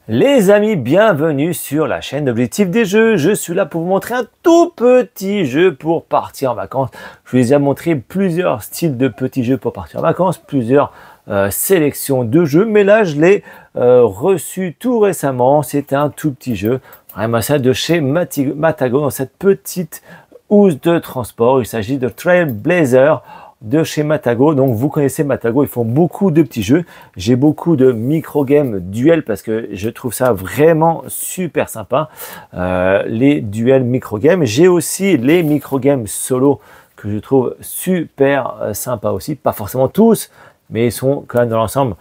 Les amis, bienvenue sur la chaîne Objectif des Jeux. Je suis là pour vous montrer un tout petit jeu pour partir en vacances. Je vous ai déjà montré plusieurs styles de petits jeux pour partir en vacances, plusieurs sélections de jeux, mais là je l'ai reçu tout récemment. C'est un tout petit jeu, vraiment ça de chez Matago dans cette petite housse de transport. Il s'agit de Trailblazer de chez Matago. Donc vous connaissez Matago, ils font beaucoup de petits jeux. J'ai beaucoup de micro-games duels parce que je trouve ça vraiment super sympa, les duels micro-games. J'ai aussi les micro-games solo que je trouve super sympa aussi, pas forcément tous, mais ils sont quand même dans l'ensemble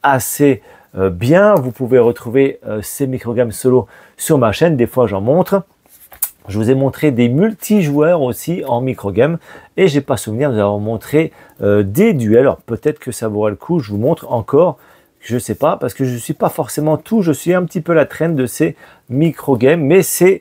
assez bien. Vous pouvez retrouver ces micro-games solo sur ma chaîne, des fois j'en montre. Je vous ai montré des multijoueurs aussi en microgame et j'ai pas souvenir de vous avoir montré des duels. Alors peut-être que ça vaudrait le coup, je vous montre encore, je sais pas, parce que je suis pas forcément tout, je suis un petit peu la traîne de ces microgames, mais c'est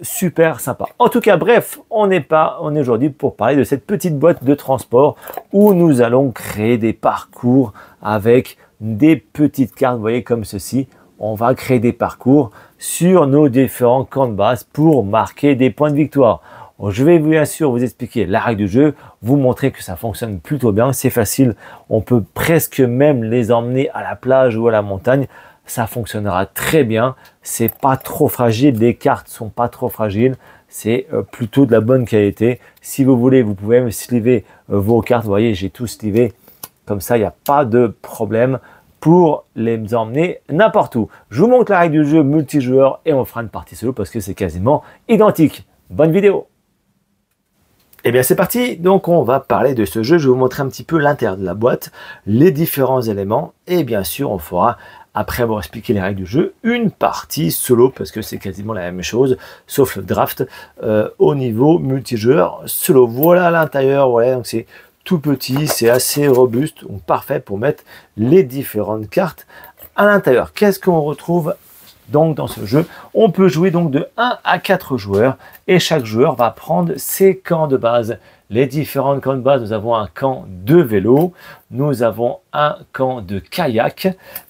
super sympa. En tout cas, bref, on est aujourd'hui pour parler de cette petite boîte de transport où nous allons créer des parcours avec des petites cartes, vous voyez, comme ceci. On va créer des parcours sur nos différents camps de base pour marquer des points de victoire. Je vais bien sûr vous expliquer la règle du jeu, vous montrer que ça fonctionne plutôt bien, c'est facile. On peut presque même les emmener à la plage ou à la montagne. Ça fonctionnera très bien. C'est pas trop fragile, les cartes sont pas trop fragiles. C'est plutôt de la bonne qualité. Si vous voulez, vous pouvez même sliver vos cartes. Vous voyez, j'ai tout slivé. Comme ça, il n'y a pas de problème pour les emmener n'importe où. Je vous montre la règle du jeu multijoueur et on fera une partie solo parce que c'est quasiment identique. Bonne vidéo. Et bien c'est parti, donc on va parler de ce jeu. Je vais vous montrer un petit peu l'intérieur de la boîte, les différents éléments et bien sûr on fera, après avoir expliqué les règles du jeu, une partie solo parce que c'est quasiment la même chose sauf le draft au niveau multijoueur solo. Voilà l'intérieur, voilà, donc c'est tout petit, c'est assez robuste, donc parfait pour mettre les différentes cartes à l'intérieur. Qu'est-ce qu'on retrouve donc dans ce jeu? On peut jouer donc de 1 à 4 joueurs et chaque joueur va prendre ses camps de base. Les différents camps de base, nous avons un camp de vélo, nous avons un camp de kayak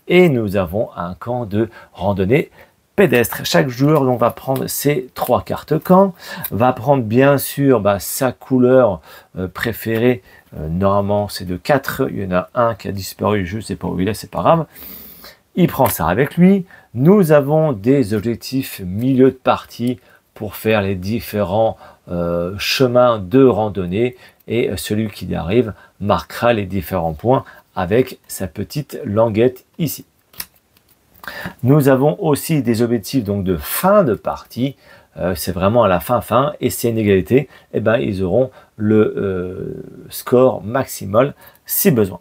et nous avons un camp de randonnée pédestre. Chaque joueur donc va prendre ses 3 cartes camp, va prendre bien sûr sa couleur préférée. Normalement c'est de 4, il y en a un qui a disparu, je ne sais pas où il est, c'est pas grave. Il prend ça avec lui. Nous avons des objectifs milieu de partie pour faire les différents chemins de randonnée et celui qui y arrive marquera les différents points avec sa petite languette ici. Nous avons aussi des objectifs donc de fin de partie. C'est vraiment à la fin et c'est une égalité, et ils auront le score maximal si besoin.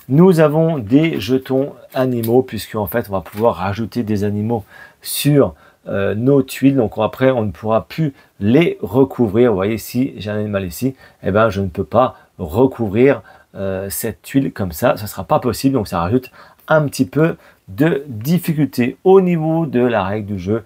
Nous avons des jetons animaux puisqu'en fait on va pouvoir rajouter des animaux sur nos tuiles, donc après on ne pourra plus les recouvrir. Vous voyez, si j'ai un animal ici, je ne peux pas recouvrir cette tuile comme ça, ce ne sera pas possible, donc ça rajoute un petit peu de difficulté. Au niveau de la règle du jeu,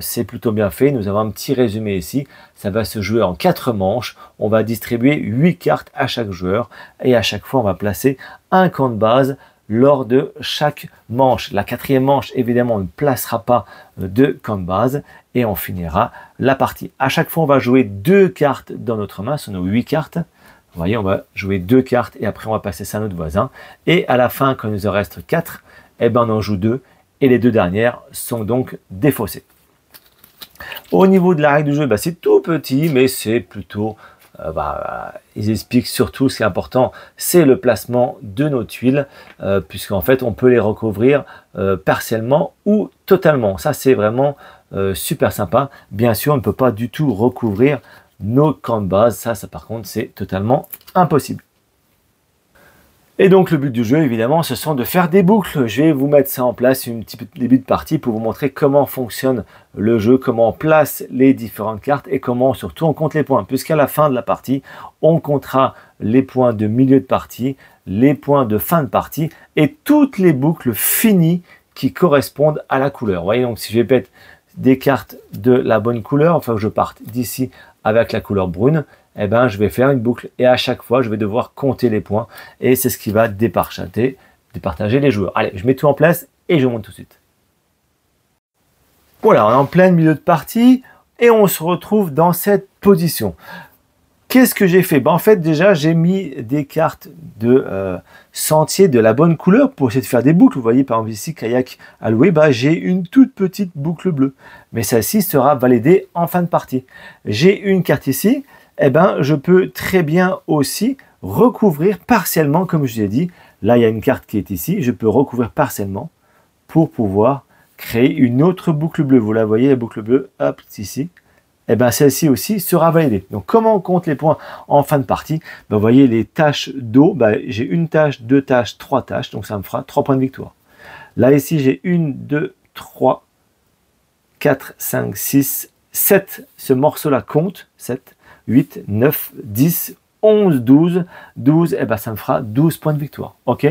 c'est plutôt bien fait. Nous avons un petit résumé ici. Ça va se jouer en 4 manches. On va distribuer 8 cartes à chaque joueur et à chaque fois on va placer un camp de base lors de chaque manche. La 4e manche, évidemment, on ne placera pas de camp de base et on finira la partie. À chaque fois, on va jouer 2 cartes dans notre main, sur nos 8 cartes. Vous voyez, on va jouer 2 cartes et après on va passer ça à notre voisin. Et à la fin, quand il nous en reste 4, on en joue 2 et les 2 dernières sont donc défaussées. Au niveau de la règle du jeu, c'est tout petit, mais c'est plutôt... ils expliquent surtout ce qui est important, c'est le placement de nos tuiles, puisqu'en fait on peut les recouvrir partiellement ou totalement. Ça c'est vraiment super sympa. Bien sûr, on ne peut pas du tout recouvrir nos camps de base, ça par contre c'est totalement impossible. Et donc le but du jeu évidemment ce sont de faire des boucles. Je vais vous mettre ça en place, une petite début de partie pour vous montrer comment fonctionne le jeu, comment on place les différentes cartes et comment surtout on compte les points, puisqu'à la fin de la partie on comptera les points de milieu de partie, les points de fin de partie et toutes les boucles finies qui correspondent à la couleur. Vous voyez, donc si je vais mettre des cartes de la bonne couleur, enfin que je parte d'ici avec la couleur brune, je vais faire une boucle et à chaque fois je vais devoir compter les points et c'est ce qui va départager les joueurs. Allez, je mets tout en place et je monte tout de suite. Voilà, on est en plein milieu de partie et on se retrouve dans cette position. Qu'est-ce que j'ai fait? En fait, déjà, j'ai mis des cartes de sentier de la bonne couleur pour essayer de faire des boucles. Vous voyez, par exemple, ici, kayak alloué, j'ai une toute petite boucle bleue. Mais celle-ci sera validée en fin de partie. J'ai une carte ici. Je peux très bien aussi recouvrir partiellement, comme je vous ai dit. Là, il y a une carte qui est ici. Je peux recouvrir partiellement pour pouvoir créer une autre boucle bleue. Vous la voyez, la boucle bleue, hop, ici. Celle-ci aussi sera validée. Donc, comment on compte les points en fin de partie? Vous voyez les tâches d'eau. J'ai une tâche, deux tâches, trois tâches. Donc, ça me fera 3 points de victoire. Là, ici, j'ai 1, 2, 3, 4, 5, 6, 7. Ce morceau-là compte. 7, 8, 9, 10, 11, 12. 12, ça me fera 12 points de victoire. OK?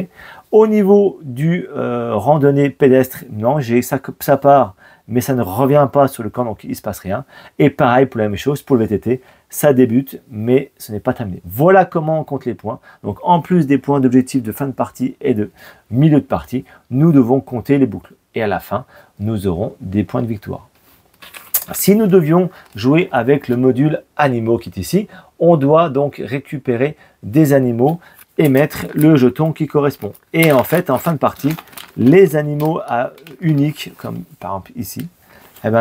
Au niveau du randonnée pédestre, non, j'ai ça part, mais ça ne revient pas sur le camp, donc il ne se passe rien. Et pareil pour la même chose, pour le VTT, ça débute, mais ce n'est pas terminé. Voilà comment on compte les points. Donc en plus des points d'objectif de fin de partie et de milieu de partie, nous devons compter les boucles. Et à la fin, nous aurons des points de victoire. Si nous devions jouer avec le module animaux qui est ici, on doit donc récupérer des animaux et mettre le jeton qui correspond. Et en fait, en fin de partie, les animaux uniques, comme par exemple ici,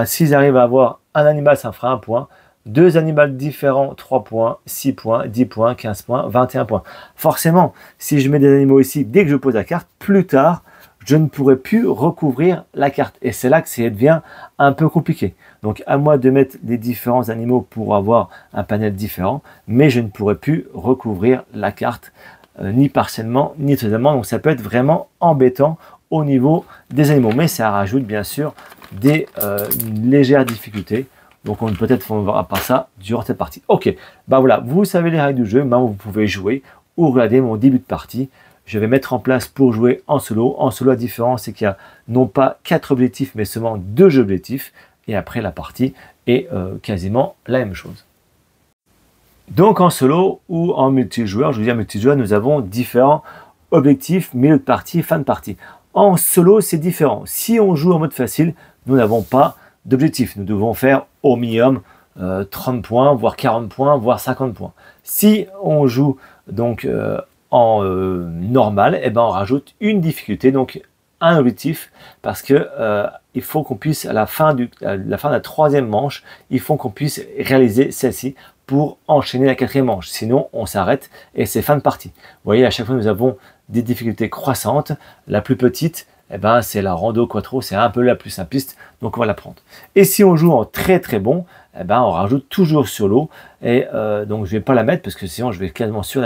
s'ils arrivent à avoir un animal, ça fera 1 point. 2 animaux différents, 3 points, 6 points, 10 points, 15 points, 21 points. Forcément, si je mets des animaux ici, dès que je pose la carte, plus tard, je ne pourrai plus recouvrir la carte. Et c'est là que ça devient un peu compliqué. Donc, à moi de mettre les différents animaux pour avoir un panel différent, mais je ne pourrai plus recouvrir la carte, ni partiellement, ni totalement. Donc, ça peut être vraiment embêtant au niveau des animaux. Mais ça rajoute bien sûr des légères difficultés. Donc, peut-être on ne verra pas ça durant cette partie. Ok, voilà, vous savez les règles du jeu. Maintenant, vous pouvez jouer ou regarder mon début de partie. Je vais mettre en place pour jouer en solo. En solo, la différence, c'est qu'il y a non pas 4 objectifs, mais seulement 2 objectifs. Et après, la partie est quasiment la même chose. Donc, en solo ou en multijoueur, je veux dire multijoueur, nous avons différents objectifs, milieu de partie, fin de partie. En solo, c'est différent. Si on joue en mode facile, nous n'avons pas d'objectif. Nous devons faire au minimum 30 points, voire 40 points, voire 50 points. Si on joue donc en normal, on rajoute une difficulté, donc un objectif, parce que il faut qu'on puisse, à la fin de la 3e manche, il faut qu'on puisse réaliser celle-ci pour enchaîner la 4e manche. Sinon, on s'arrête et c'est fin de partie. Vous voyez, à chaque fois, nous avons des difficultés croissantes. La plus petite, c'est la rando quattro, c'est un peu la plus simpliste, donc on va la prendre. Et si on joue en très très bon, on rajoute toujours sur l'eau. Et donc, je ne vais pas la mettre parce que sinon, je vais quasiment sûr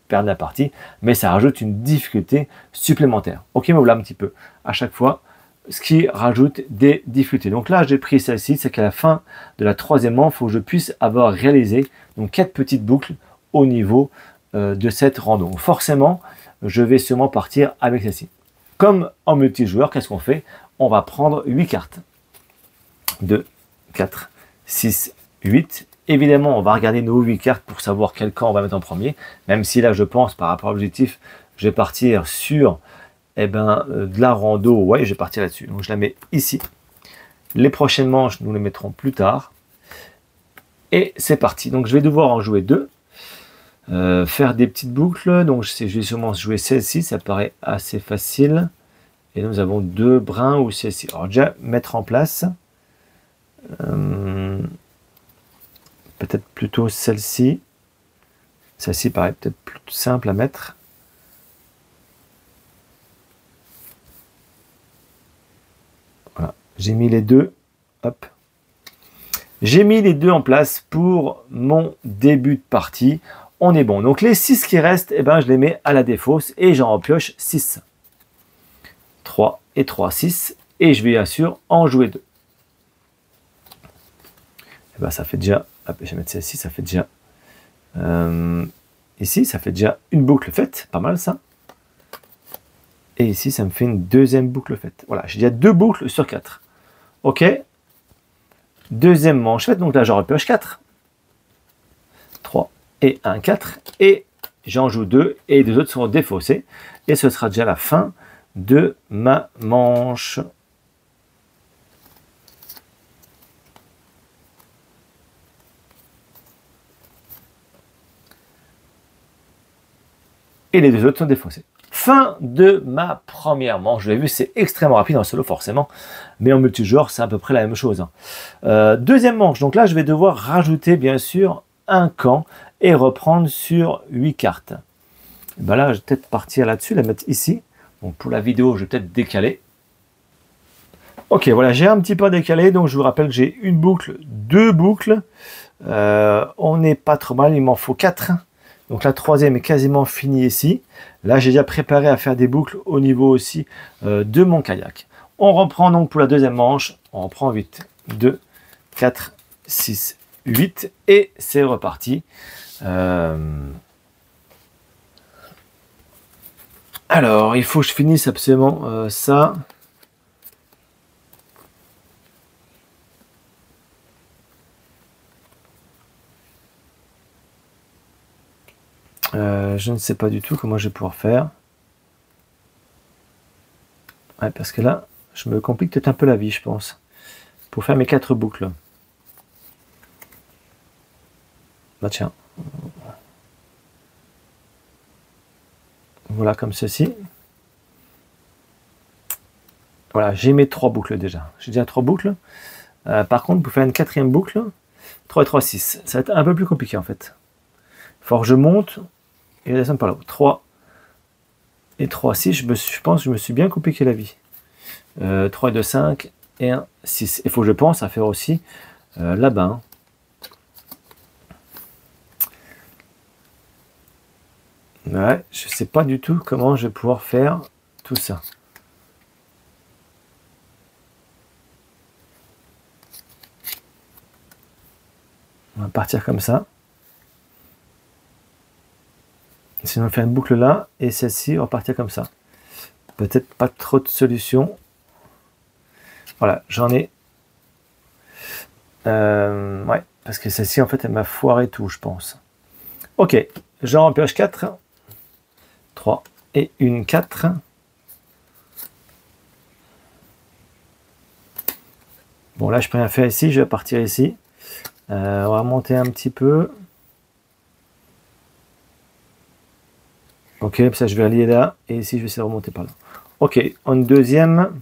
perdre la partie. Mais ça rajoute une difficulté supplémentaire. Ok, mais voilà un petit peu. À chaque fois, ce qui rajoute des difficultés. Donc là, j'ai pris celle-ci. C'est qu'à la fin de la 3e manche, il faut que je puisse avoir réalisé donc 4 petites boucles au niveau de cette rando. Donc, forcément, je vais sûrement partir avec celle-ci. Comme en multijoueur, qu'est-ce qu'on fait? On va prendre 8 cartes. 2, 4, 6, 8. Évidemment, on va regarder nos 8 cartes pour savoir quel camp on va mettre en premier. Même si là, je pense, par rapport à l'objectif, je vais partir sur de la rando. Ouais, je vais partir là-dessus. Donc, je la mets ici. Les prochaines manches, nous les mettrons plus tard. Et c'est parti. Donc, je vais devoir en jouer 2. Faire des petites boucles. Donc, je vais sûrement jouer celle-ci. Ça paraît assez facile. Et nous avons 2 brins ou celle-ci. Alors, déjà, mettre en place. Peut-être plutôt celle-ci. Celle-ci paraît peut-être plus simple à mettre. Voilà, j'ai mis les deux. Hop. J'ai mis les deux en place pour mon début de partie. On est bon. Donc les 6 qui restent, je les mets à la défausse et j'en repioche 6. 3 et 3, 6. Et je vais bien sûr en jouer 2. Ça fait déjà, hop, je vais mettre celle-ci, ça fait déjà, ici, ça fait déjà une boucle faite, pas mal ça. Et ici, ça me fait une 2e boucle faite. Voilà, j'ai déjà 2 boucles sur 4. Ok. 2e manche faite, donc là, j'en repioche 4. 3 et 1, 4. Et j'en joue 2 et les 2 autres seront défaussés. Et ce sera déjà la fin de ma manche. Et les deux autres sont défaussés. Fin de ma première manche. Vous l'avez vu, c'est extrêmement rapide en solo forcément, mais en multijoueur, c'est à peu près la même chose. Deuxième manche, donc là, je vais devoir rajouter bien sûr un camp et reprendre sur 8 cartes. Et ben là, je vais peut-être partir là-dessus, la mettre ici. Donc pour la vidéo, je vais peut-être décaler. Ok, voilà, j'ai un petit peu décalé, donc je vous rappelle que j'ai une boucle, deux boucles. On n'est pas trop mal, il m'en faut 4. Donc la troisième est quasiment finie ici. Là, j'ai déjà préparé à faire des boucles au niveau aussi de mon kayak. On reprend donc pour la deuxième manche. On reprend 8, 2, 4, 6, 8 et c'est reparti. Alors, il faut que je finisse absolument ça. Je ne sais pas du tout comment je vais pouvoir faire. Ouais, parce que là, je me complique peut-être un peu la vie, je pense. Pour faire mes 4 boucles. Bah tiens. Voilà, comme ceci. Voilà, j'ai mes 3 boucles déjà. J'ai déjà 3 boucles. Par contre, pour faire une quatrième boucle, 3 et 3, 6. Ça va être un peu plus compliqué en fait. Il faut que je monte et je descends par là-haut. 3 et 3, 6. Je pense que je me suis bien compliqué la vie. 3 et 2, 5 et 1, 6. Il faut que je pense à faire aussi là-bas. Hein. Ouais, je sais pas du tout comment je vais pouvoir faire tout ça. On va partir comme ça. Sinon, on va faire une boucle là et celle-ci, on va partir comme ça. Peut-être pas trop de solutions. Voilà, j'en ai. Ouais, parce que celle-ci, en fait, elle m'a foiré tout, je pense. Ok, j'en pioche 4. 3 et une 4. Bon, là, je peux rien faire ici, je vais partir ici. On va monter un petit peu. Ok, ça, je vais aller là. Et ici, je vais essayer de remonter par là. Ok, en deuxième.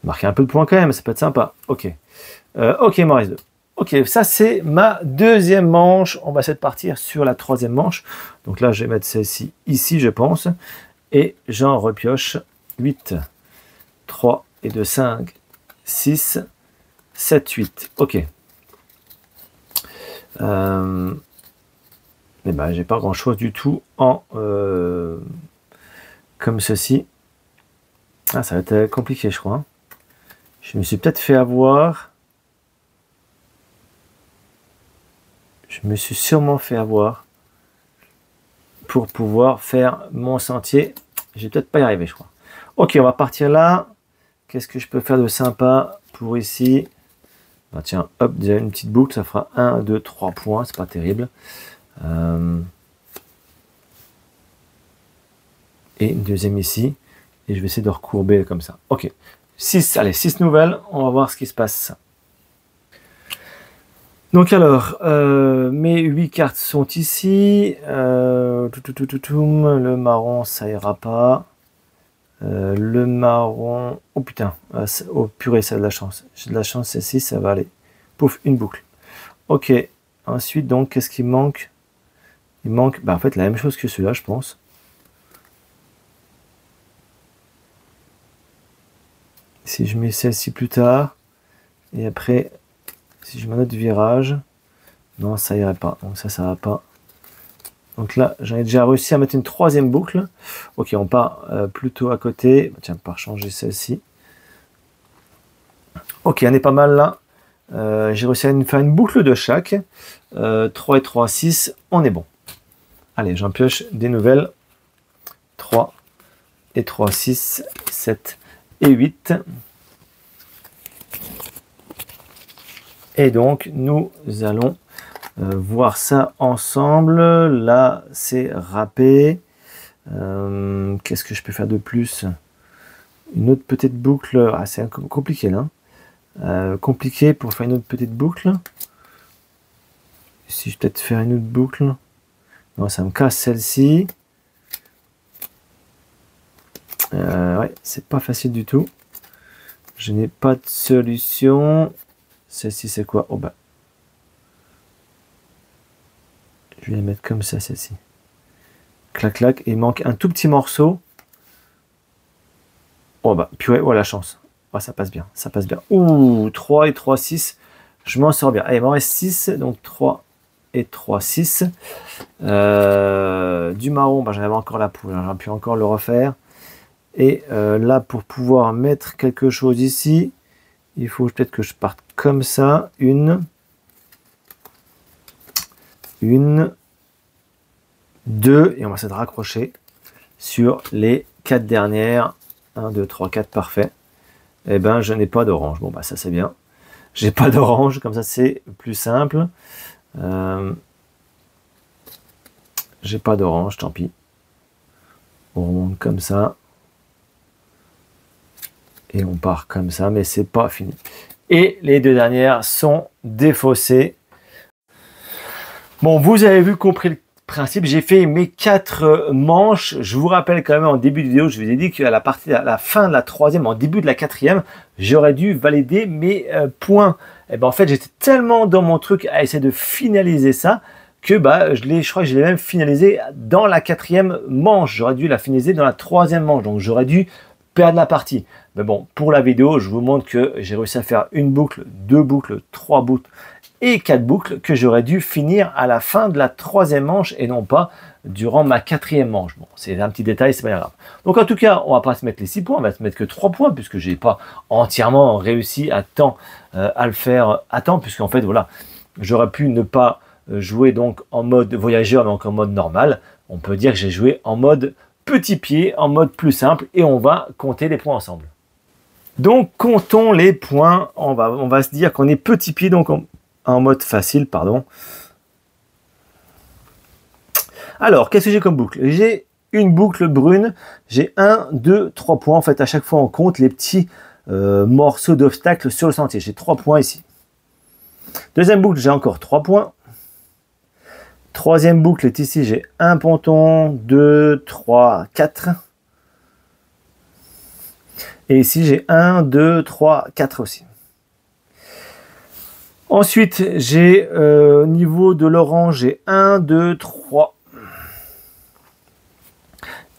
Marquer un peu de points quand même, ça peut être sympa. Ok. Ok, il m'en reste 2. Ok, ça c'est ma deuxième manche. On va essayer de partir sur la troisième manche. Donc là, je vais mettre celle-ci ici, je pense. Et j'en repioche 8. 3 et 2, 5, 6, 7, 8. Ok. Et ben, j'ai pas grand-chose du tout en comme ceci. Ah, ça va être compliqué, je crois. Hein. Je me suis peut-être fait avoir. Je me suis sûrement fait avoir pour pouvoir faire mon sentier. Je vais peut-être pas y arriver, je crois. Ok, on va partir là. Qu'est-ce que je peux faire de sympa pour ici? Bah, tiens, hop, déjà une petite boucle, ça fera 1, 2, 3 points, c'est pas terrible. Et une deuxième ici. Et je vais essayer de recourber comme ça. Ok, 6, allez, 6 nouvelles. On va voir ce qui se passe. Donc alors, mes 8 cartes sont ici. Le marron, ça ira pas. Le marron... Oh putain, oh purée, ça a de la chance. J'ai de la chance, celle-ci, ça va aller. Pouf, une boucle. Ok, ensuite, donc, qu'est-ce qui manque? Il manque, bah, en fait, la même chose que celui-là, je pense. Si je mets celle-ci plus tard, et après, si je mets un autre virage, non, ça irait pas. Donc ça va pas. Donc là, j'en ai déjà réussi à mettre une troisième boucle. Ok, on part plutôt à côté. Tiens, par changer celle-ci. Ok, on est pas mal là. J'ai réussi à faire une boucle de chaque. 3 et 3, 6, on est bon. Allez, j'en pioche des nouvelles. 3 et 3, 6, 7 et 8. Et donc, nous allons voir ça ensemble. Là, c'est râpé. Qu'est-ce que je peux faire de plus? Une autre petite boucle. Ah, c'est compliqué là. Compliqué pour faire une autre petite boucle. Si je peux peut-être faire une autre boucle. Non, ça me casse celle-ci. Ouais, c'est pas facile du tout. Je n'ai pas de solution. Celle-ci, c'est quoi? Oh bah. Je vais la mettre comme ça, celle-ci. Clac, clac. Et il manque un tout petit morceau. Oh bah, purée, oh la chance. Oh, ça passe bien, ça passe bien. Ouh, 3 et 3, 6. Je m'en sors bien. Allez, il m'en reste 6. Donc 3 et 3, 6. Du marron, bah, j'en avais encore la poule. J'aurais pu encore le refaire. Et là, pour pouvoir mettre quelque chose ici, il faut peut-être que je parte comme ça. Une, 2, et on va essayer de raccrocher sur les 4 dernières. 1, 2, 3, 4, parfait. Eh ben, je n'ai pas d'orange. Bon, bah ça c'est bien. J'ai pas d'orange, comme ça c'est plus simple. J'ai pas d'orange, tant pis. On remonte comme ça. Et on part comme ça, mais c'est pas fini. Et les 2 dernières sont défaussées. Bon, vous avez vu, compris le principe. J'ai fait mes 4 manches. Je vous rappelle quand même en début de vidéo, je vous ai dit qu'à la fin de la 3e, en début de la 4e, j'aurais dû valider mes points. Et ben en fait, j'étais tellement dans mon truc à essayer de finaliser ça que bah, je crois que je l'ai même finalisé dans la 4e manche. J'aurais dû la finaliser dans la 3e manche. Donc j'aurais dû perdre la partie. Mais bon, pour la vidéo, je vous montre que j'ai réussi à faire une boucle, 2 boucles, 3 boucles et 4 boucles que j'aurais dû finir à la fin de la 3e manche et non pas durant ma 4e manche. Bon, c'est un petit détail, c'est pas grave. Donc en tout cas, on va pas se mettre les 6 points, on va se mettre que 3 points puisque j'ai pas entièrement réussi à temps à le faire à temps, puisqu'en fait, voilà, j'aurais pu ne pas jouer donc en mode voyageur, donc en mode normal. On peut dire que j'ai joué en mode petit pied, en mode plus simple, et on va compter les points ensemble. Donc comptons les points. On va se dire qu'on est petit pied, donc en mode facile, pardon. Alors, qu'est-ce que j'ai comme boucle? J'ai une boucle brune. J'ai 1, 2, 3 points. En fait, à chaque fois, on compte les petits morceaux d'obstacles sur le sentier. J'ai 3 points ici. Deuxième boucle, j'ai encore 3 points. Troisième boucle est ici. J'ai un ponton, 2, 3, 4. Et ici, j'ai 1, 2, 3, 4 aussi. Ensuite, j'ai au niveau de l'orange, j'ai 1, 2, 3.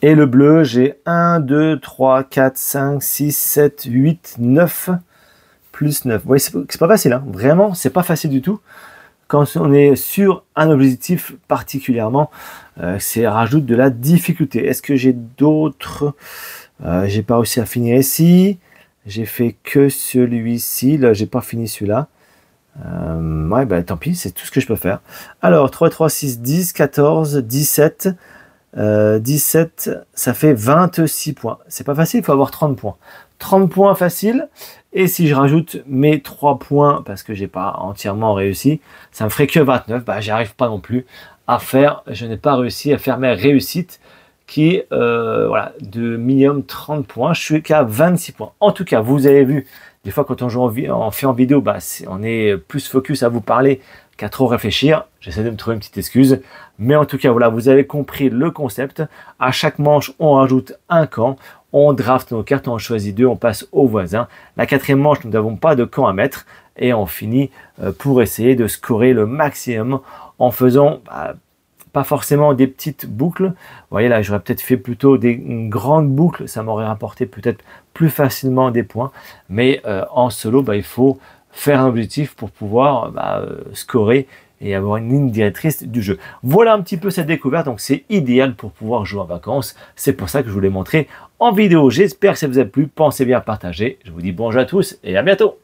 Et le bleu, j'ai 1, 2, 3, 4, 5, 6, 7, 8, 9, plus 9. Vous voyez, c'est pas facile, hein. Vraiment, c'est pas facile du tout. Quand on est sur un objectif particulièrement, c'est rajoute de la difficulté. Est-ce que j'ai d'autres? J'ai pas réussi à finir ici. J'ai fait que celui-ci. Là, j'ai pas fini celui-là. Ouais, bah tant pis, c'est tout ce que je peux faire. Alors, 3, 3, 6, 10, 14, 17. 17, ça fait 26 points. C'est pas facile, il faut avoir 30 points. 30 points facile. Et si je rajoute mes 3 points, parce que j'ai pas entièrement réussi, ça me ferait que 29. Bah, j'y arrive pas non plus à faire. Je n'ai pas réussi à faire mes réussites qui est voilà, de minimum 30 points. Je suis qu'à 26 points. En tout cas, vous avez vu, des fois quand on joue en fait en vidéo, bah, on est plus focus à vous parler qu'à trop réfléchir. J'essaie de me trouver une petite excuse. Mais en tout cas, voilà, vous avez compris le concept. À chaque manche, on rajoute un camp. On draft nos cartes, on en choisit 2, on passe au voisin. La 4e manche, nous n'avons pas de camp à mettre. Et on finit pour essayer de scorer le maximum en faisant pas forcément des petites boucles. Vous voyez là, j'aurais peut-être fait plutôt une grande boucle. Ça m'aurait rapporté peut-être plus facilement des points. Mais en solo, il faut faire un objectif pour pouvoir scorer et avoir une ligne directrice du jeu. Voilà un petit peu cette découverte, donc c'est idéal pour pouvoir jouer en vacances. C'est pour ça que je vous l'ai montré en vidéo. J'espère que ça vous a plu. Pensez bien à partager. Je vous dis bonjour à tous et à bientôt.